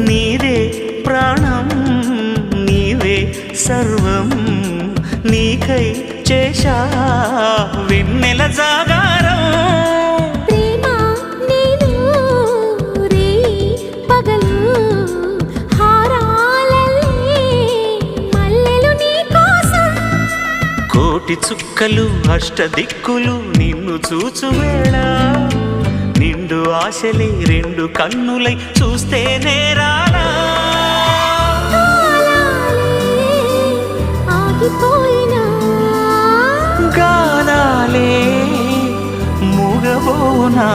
నీదే ప్రాణం నీవే సర్వం నీకై చేశా వెన్నెల జాగారం ప్రేమ నేను రే పగలు హారాలల్లే మల్లెలు నీ కోసం కోటి చుక్కలు అష్టదిక్కులు నిన్ను చూచువేళ నిండు ఆశలే రెండు కన్నులై చూస్తే నేరాలా ఆగిపోయినా గానాలే మూగబోనా